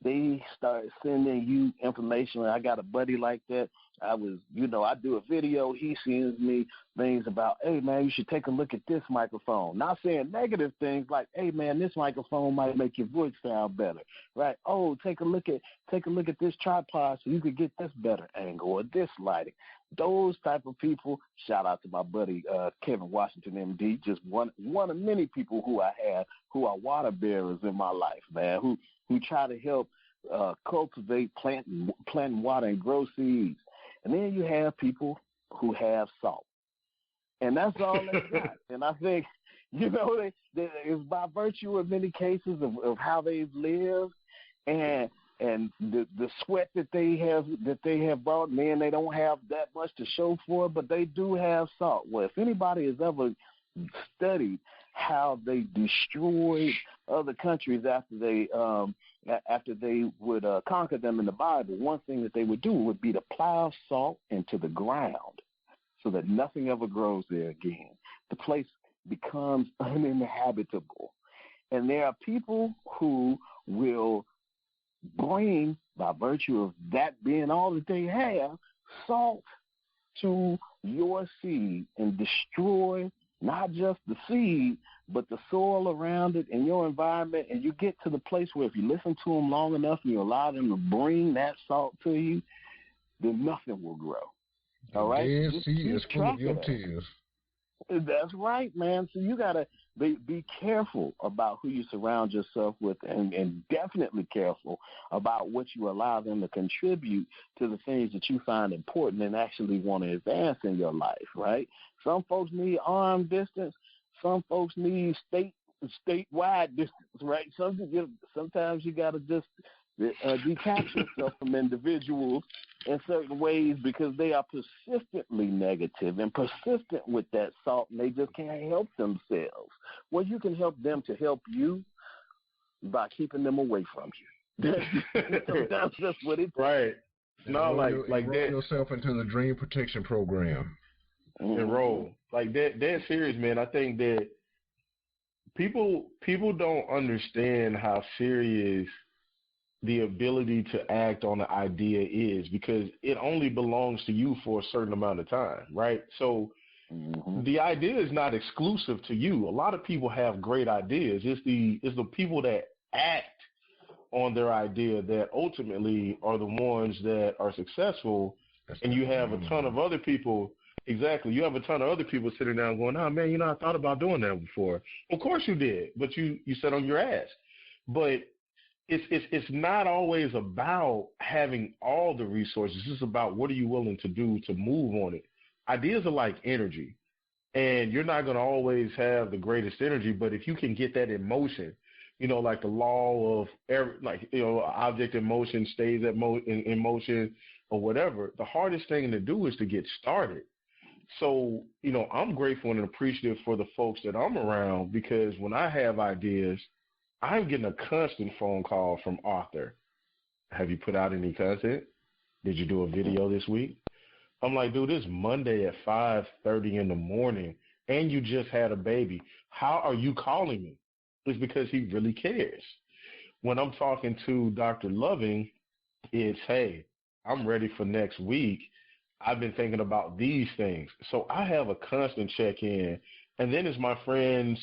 they start sending you information. I got a buddy like that. I do a video. He sends me things about, hey, man, you should take a look at this microphone. Not saying negative things like, hey, man, this microphone might make your voice sound better, right? Oh, take a look at this tripod so you could get this better angle or this lighting. Those type of people. Shout out to my buddy Kevin Washington, MD, just one of many people who I have who are water bearers in my life, man, who try to help cultivate, plant, water, and grow seeds. And then you have people who have salt. And that's all they got. And I think, it's by virtue of many cases of how they've lived and the sweat that they have brought. Man, they don't have that much to show for it, but they do have salt. Well, if anybody has ever studied how they destroyed other countries after they would conquer them in the Bible, one thing that they would do would be to plow salt into the ground so that nothing ever grows there again. The place becomes uninhabitable. And there are people who will bring, by virtue of that being all that they have, salt to your seed and destroy not just the seed, but the soil around it and your environment. And you get to the place where if you listen to them long enough and you allow them to bring that salt to you, then nothing will grow. All right? The Dead Sea is full of your tears. That's right, man. So you got to be careful about who you surround yourself with and definitely careful about what you allow them to contribute to the things that you find important and actually want to advance in your life, right? Some folks need arm distance. Some folks need statewide distance, right? Sometimes you got to just detach yourself from individuals in certain ways because they are persistently negative and persistent with that salt, and they just can't help themselves. Well, you can help them to help you by keeping them away from you. That's just what it is. Right. No, like that. Yourself into the Dream Protection Program. Enroll. Like that. That's serious, man. I think that people don't understand how serious the ability to act on the idea is, because it only belongs to you for a certain amount of time, right? So the idea is not exclusive to you. A lot of people have great ideas. It's the people that act on their idea that ultimately are the ones that are successful. And you have a ton of other people. Exactly. You have a ton of other people sitting down going, oh, man, I thought about doing that before. Of course you did, but you sat on your ass. But it's not always about having all the resources. It's about what are you willing to do to move on it. Ideas are like energy, and you're not going to always have the greatest energy, but if you can get that in motion, like the law of object in motion stays in motion or whatever, the hardest thing to do is to get started. So, I'm grateful and appreciative for the folks that I'm around, because when I have ideas, I'm getting a constant phone call from Arthur. Have you put out any content? Did you do a video this week? I'm like, dude, it's Monday at 5:30 in the morning, and you just had a baby. How are you calling me? It's because he really cares. When I'm talking to Dr. Loving, it's, hey, I'm ready for next week. I've been thinking about these things. So I have a constant check-in. And then it's my friends,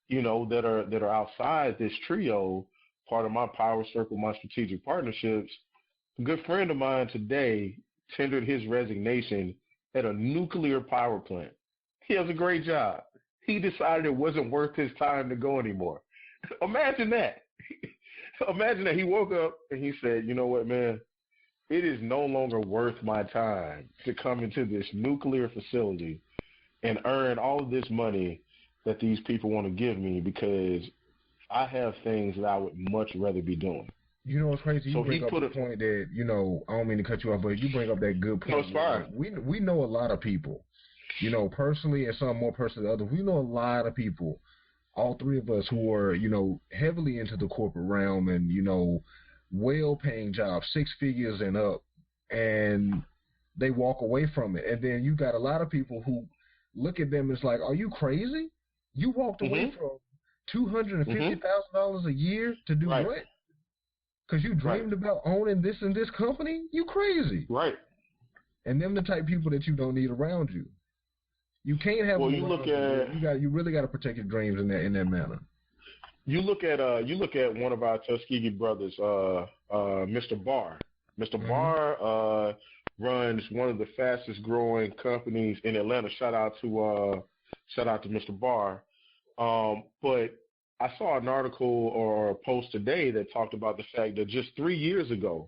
that are outside this trio, part of my power circle, my strategic partnerships. A good friend of mine today tendered his resignation at a nuclear power plant. He has a great job. He decided it wasn't worth his time to go anymore. Imagine that. Imagine that. He woke up and he said, you know what, man? It is no longer worth my time to come into this nuclear facility and earn all of this money that these people want to give me because I have things that I would much rather be doing. You know what's crazy? You bring up the point that, I don't mean to cut you off, but you bring up that good point. No, it's fine. We know a lot of people, personally and some more personally than others. We know a lot of people, all three of us, who are, heavily into the corporate realm and, well-paying jobs, 6 figures and up, and they walk away from it. And then you got a lot of people who look at them and it's like, are you crazy? You walked away from $250,000 a year to do what? Because you dreamed about owning this and this company? You crazy. Right. And them the type of people that you don't need around you. You can't have them you really got to protect your dreams in that manner. You look at one of our Tuskegee brothers, Mr. Barr. Mr. Barr runs one of the fastest growing companies in Atlanta. Shout out to Mr. Barr. But I saw an article or a post today that talked about the fact that just 3 years ago,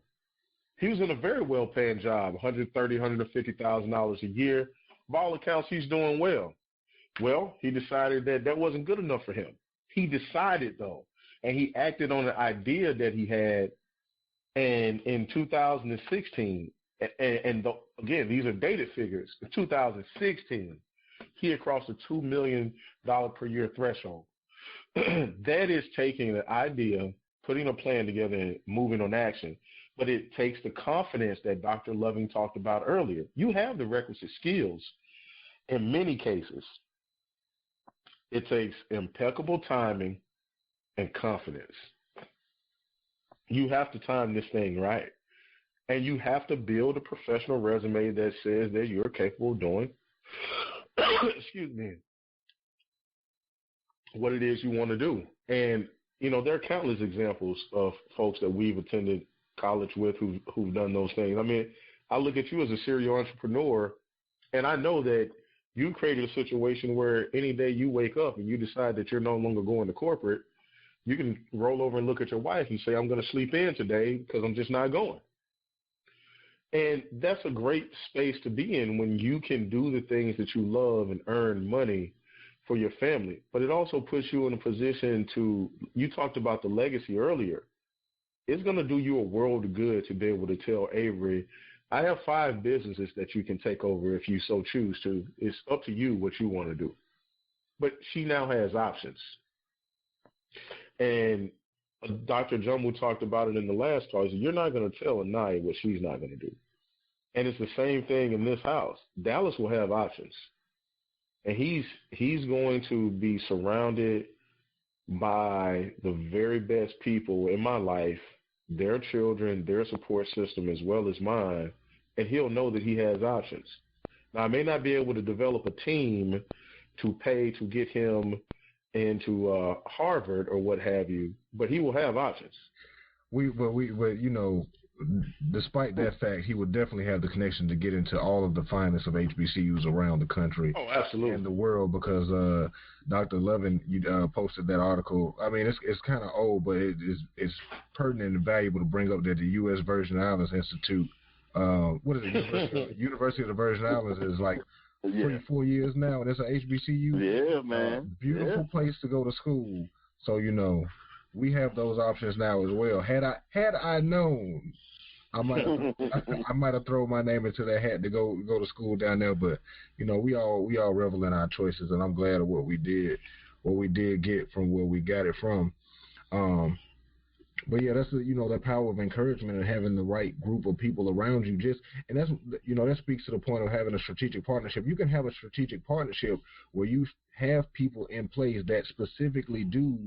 he was in a very well-paying job, $130,000, $150,000 a year. By all accounts, he's doing well. Well, he decided that wasn't good enough for him. He decided, though, and he acted on an idea that he had. And in 2016, again, these are dated figures. In 2016, he had crossed the $2 million per year threshold. That is taking an idea, putting a plan together, and moving on action. But it takes the confidence that Dr. Loving talked about earlier. You have the requisite skills in many cases. It takes impeccable timing and confidence. You have to time this thing right. And you have to build a professional resume that says that you're capable of doing, excuse me, what it is you want to do. And, there are countless examples of folks that we've attended college with who've done those things. I mean, I look at you as a serial entrepreneur, and I know that you created a situation where any day you wake up and you decide that you're no longer going to corporate, you can roll over and look at your wife and say, I'm going to sleep in today because I'm just not going. And that's a great space to be in when you can do the things that you love and earn money for your family. But it also puts you in a position you talked about the legacy earlier. It's going to do you a world of good to be able to tell Avery, I have 5 businesses that you can take over if you so choose to. It's up to you what you want to do. But she now has options. And Dr. Jumbo talked about it in the last call. You're not going to tell Anaya what she's not going to do. And it's the same thing in this house. Dallas will have options. And he's going to be surrounded by the very best people in my life, their children, their support system, as well as mine, and he'll know that he has options. Now, I may not be able to develop a team to pay to get him into Harvard or what have you, but he will have options. Despite that fact, he would definitely have the connection to get into all of the finest of HBCUs around the country. Oh, absolutely. And the world, because Dr. Lovin posted that article. I mean, it's kind of old, but it's pertinent and valuable to bring up that the U.S. Virgin Islands Institute, what is it, University of the Virgin Islands is like 3-4 years now, and it's an HBCU. Yeah, man. Beautiful place to go to school. So, we have those options now as well. Had I known, I might have thrown my name into that hat to go to school down there. But we all revel in our choices, and I'm glad of what we did get from where we got it from. Um, but yeah, that's the, that power of encouragement and having the right group of people around you. And that's, that speaks to the point of having a strategic partnership. You can have a strategic partnership where you have people in place that specifically do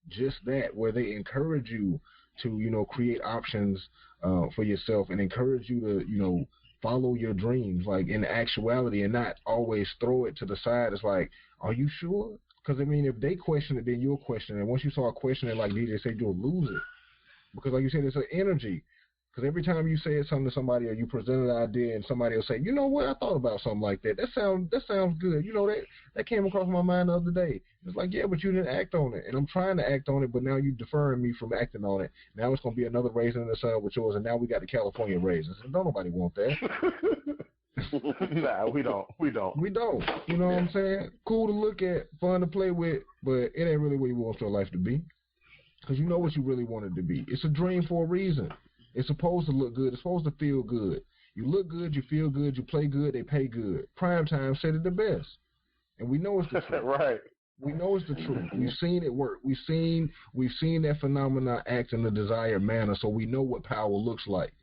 just that, where they encourage you to, create options for yourself and encourage you to, follow your dreams, like in actuality, and not always throw it to the side. It's like, are you sure? Because, I mean, if they question it, then you'll question it. And once you start questioning, like DJ said, you'll lose it. Because like you said, it's an energy. Because every time you say something to somebody or you present an idea and somebody will say, you know what, I thought about something like that. That sounds good. That came across my mind the other day. It's like, yeah, but you didn't act on it. And I'm trying to act on it, but now you're deferring me from acting on it. Now it's going to be another raisin in the sun with yours, and now we got the California raisins. And don't nobody want that. Nah, we don't. We don't. You know what I'm saying? Cool to look at, fun to play with, but it ain't really what you want your life to be. Because you know what you really want it to be. It's a dream for a reason. It's supposed to look good. It's supposed to feel good. You look good, you feel good, you play good, they pay good. Primetime said it the best. And we know it's the truth. Right. We know it's the truth. We've seen it work. We've seen that phenomenon act in the desired manner, so we know what power looks like.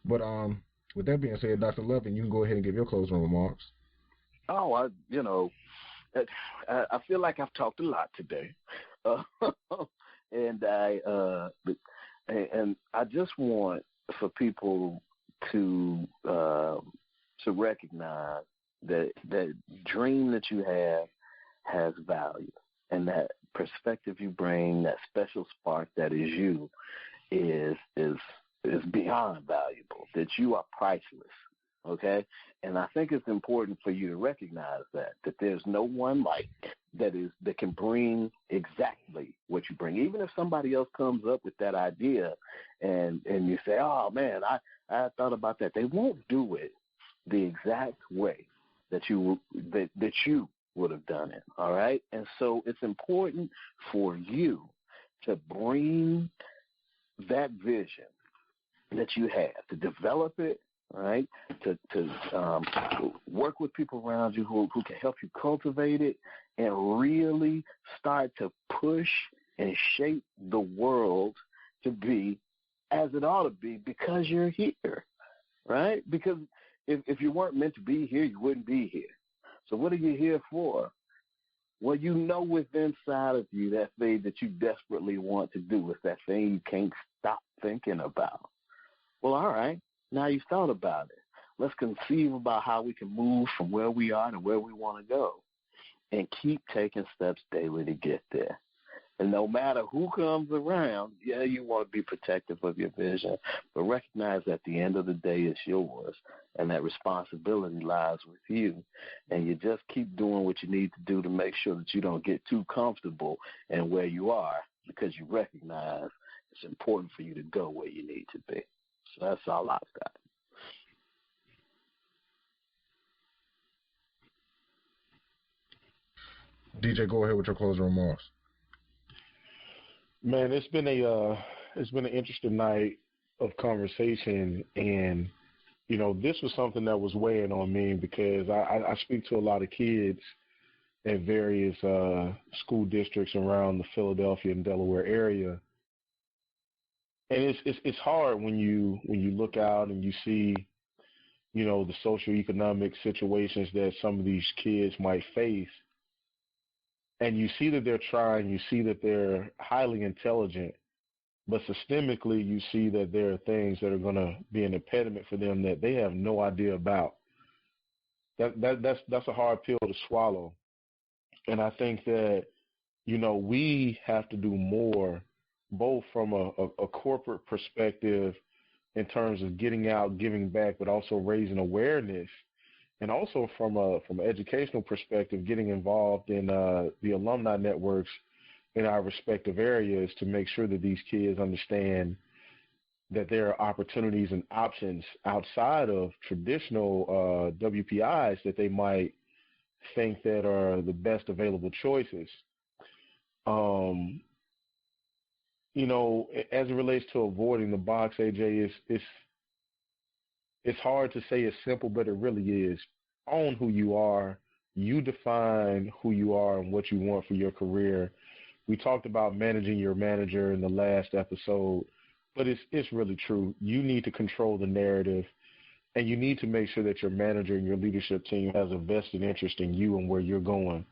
But with that being said, Dr. Lovin, you can go ahead and give your closing remarks. Oh, I feel like I've talked a lot today, and I just want for people to recognize that dream that you have has value, and that perspective you bring, that special spark that is you, is beyond valuable. That you are priceless. Okay, and I think it's important for you to recognize that there's no one like that can bring exactly what you bring. Even if somebody else comes up with that idea, and you say, "Oh man, I thought about that," they won't do it the exact way that you would have done it. All right, and so it's important for you to bring that vision that you have, to develop it. All right, to work with people around you who can help you cultivate it and really start to push and shape the world to be as it ought to be, because you're here, right? Because if you weren't meant to be here, you wouldn't be here. So what are you here for? Well, you know within inside of you that thing that you desperately want to do. It's that thing you can't stop thinking about. Well, all right. Now you've thought about it. Let's conceive about how we can move from where we are to where we want to go, and keep taking steps daily to get there. And no matter who comes around, yeah, you want to be protective of your vision, but recognize at the end of the day it's yours, and that responsibility lies with you. And you just keep doing what you need to do to make sure that you don't get too comfortable in where you are, because you recognize it's important for you to go where you need to be. So that's all I've got. DJ, go ahead with your closing remarks. Man, it's been an interesting night of conversation, and this was something that was weighing on me, because I speak to a lot of kids at various school districts around the Philadelphia and Delaware area. And it's hard when you look out and you see, the socioeconomic situations that some of these kids might face, and you see that they're trying, you see that they're highly intelligent, but systemically you see that there are things that are going to be an impediment for them that they have no idea about. That's a hard pill to swallow, and I think that we have to do more, both from a corporate perspective in terms of getting out, giving back, but also raising awareness, and also from an educational perspective, getting involved in the alumni networks in our respective areas to make sure that these kids understand that there are opportunities and options outside of traditional WPIs that they might think that are the best available choices. As it relates to avoiding the box, AJ, it's hard to say it's simple, but it really is. Own who you are. You define who you are and what you want for your career, we talked about managing your manager in the last episode, but it's really true. You need to control the narrative, and you need to make sure that your manager and your leadership team has a vested interest in you and where you're going.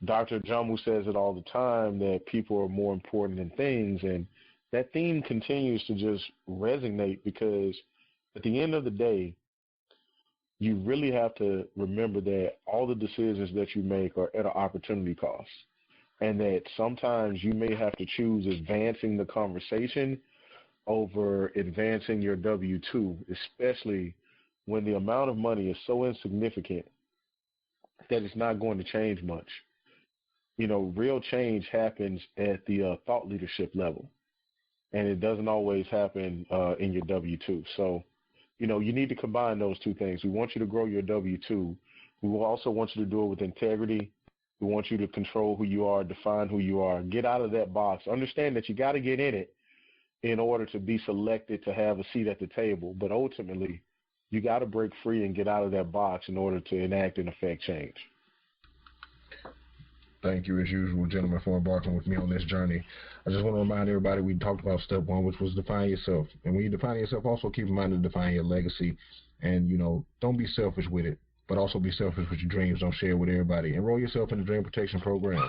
Dr. Jamu says it all the time that people are more important than things, and that theme continues to just resonate because at the end of the day, you really have to remember that all the decisions that you make are at an opportunity cost, and that sometimes you may have to choose advancing the conversation over advancing your W-2, especially when the amount of money is so insignificant that it's not going to change much. You know, real change happens at the thought leadership level, and it doesn't always happen in your W-2. So, you know, you need to combine those two things. We want you to grow your W-2. We will also want you to do it with integrity. We want you to control who you are, define who you are, get out of that box. Understand that you got to get in it in order to be selected to have a seat at the table. But ultimately, you got to break free and get out of that box in order to enact and affect change. Thank you, as usual, gentlemen, for embarking with me on this journey. I just want to remind everybody we talked about step one, which was define yourself. And when you define yourself, also keep in mind to define your legacy. And, you know, don't be selfish with it, but also be selfish with your dreams. Don't share it with everybody. Enroll yourself in the Dream Protection Program.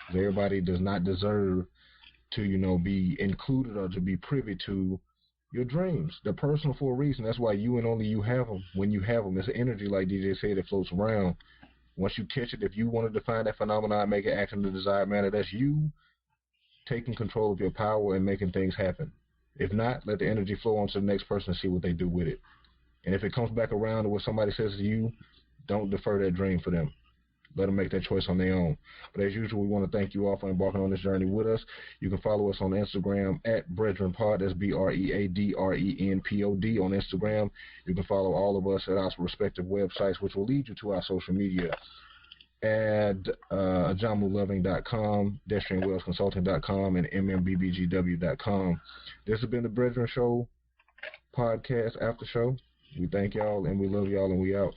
Everybody does not deserve to, you know, be included or to be privy to your dreams. They're personal for a reason. That's why you and only you have them. When you have them, it's an energy, like DJ said, that floats around. Once you catch it, if you want to define that phenomenon and make it act in the desired manner, that's you taking control of your power and making things happen. If not, let the energy flow on to the next person and see what they do with it. And if it comes back around to what somebody says to you, don't defer that dream for them. Let them make that choice on their own. But as usual, we want to thank you all for embarking on this journey with us. You can follow us on Instagram at BREADrenPod. That's BREADrenPod on Instagram. You can follow all of us at our respective websites, which will lead you to our social media at JamuLoving.com, DestrianWellsConsulting.com, and MMBBGW.com. This has been the BREADren Show podcast after show. We thank y'all and we love y'all and we out.